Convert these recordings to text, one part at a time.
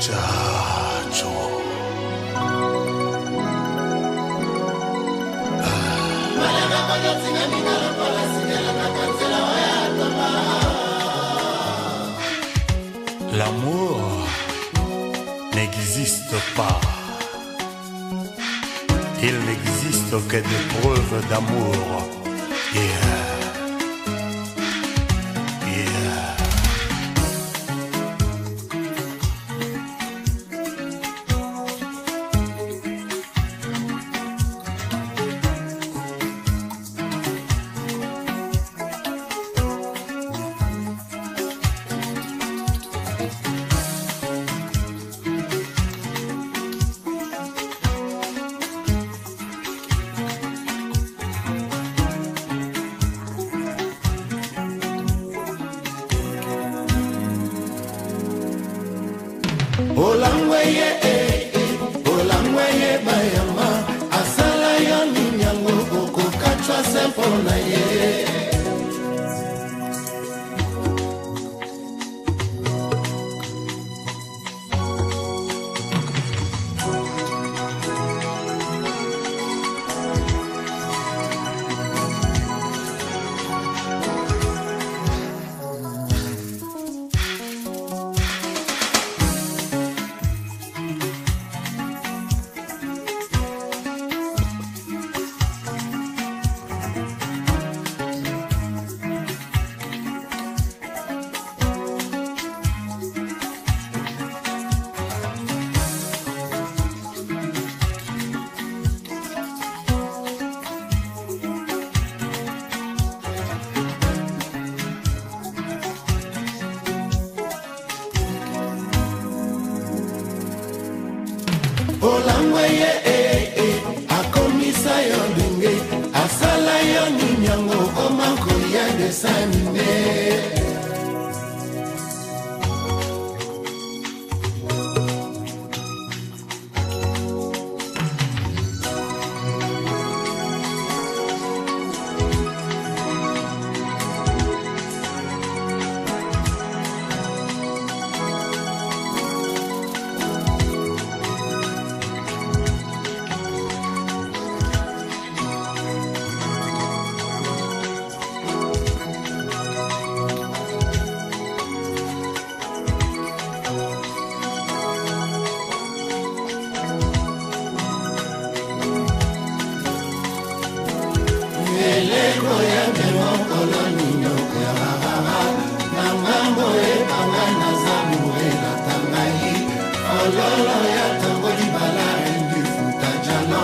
Chacho. L'amour n'existe pas. Il n'existe que des preuves d'amour. Yeah. Olangweye olangweye bayama asala yo ninyango oko kachwa sempo na ye. Olangweye akomisa yo binge asala yo ninyango omanko ya desanime. Eleko ya memo koloni nyoko ya hahaha na mambo epanga na zamure na tangai ololo ya tango di bala endi futa jana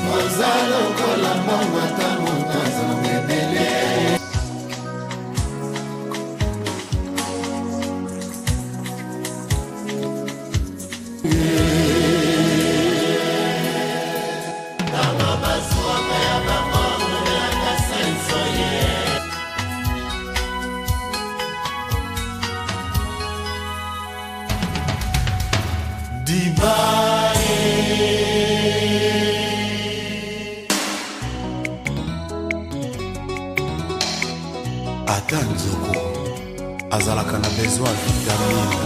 mozalo kola mongo ata monto azambebele. Ata nzoko azalaka na besoin vitamine.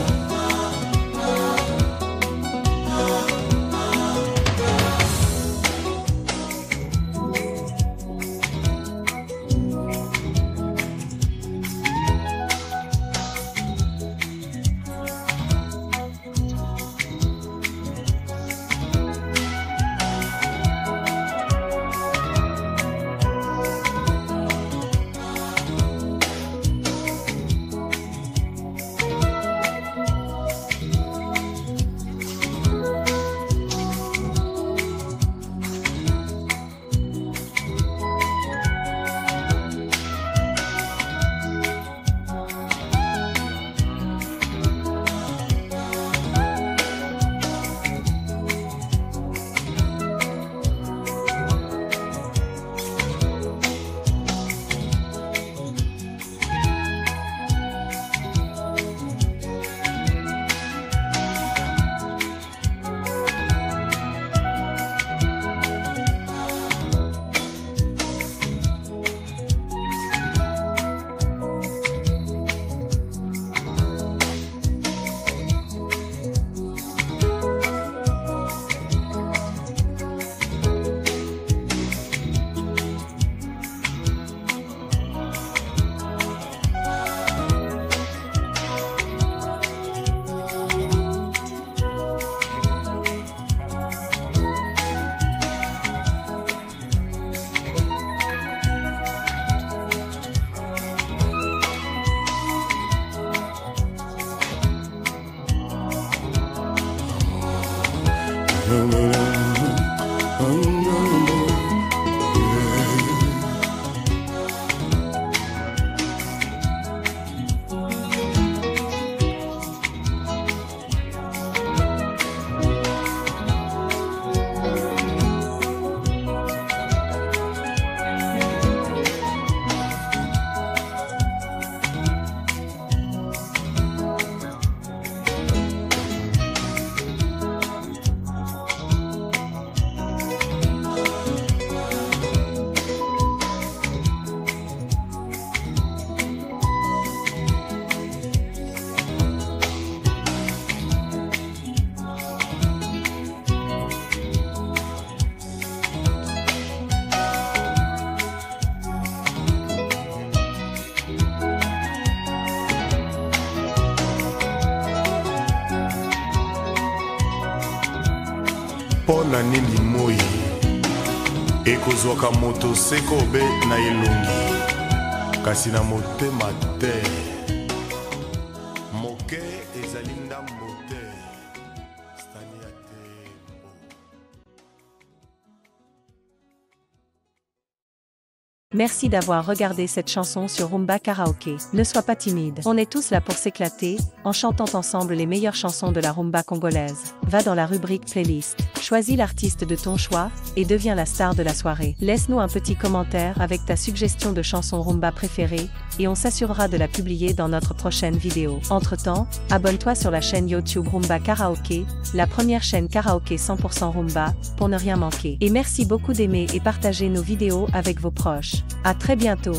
mpo na nini moi ekozwaka moto se kobe na elongi kasi na motema te moke ezali ndambo te stania te. Merci d'avoir regardé cette chanson sur Rumba Karaoké. Ne sois pas timide. On est tous là pour s'éclater, en chantant ensemble les meilleures chansons de la rumba congolaise. Va dans la rubrique playlist, choisis l'artiste de ton choix, et deviens la star de la soirée. Laisse-nous un petit commentaire avec ta suggestion de chanson rumba préférée, et on s'assurera de la publier dans notre prochaine vidéo. Entre-temps, abonne-toi sur la chaîne YouTube Rumba Karaoké, la première chaîne karaoké 100% rumba, pour ne rien manquer. Et merci beaucoup d'aimer et partager nos vidéos avec vos proches. À très bientôt.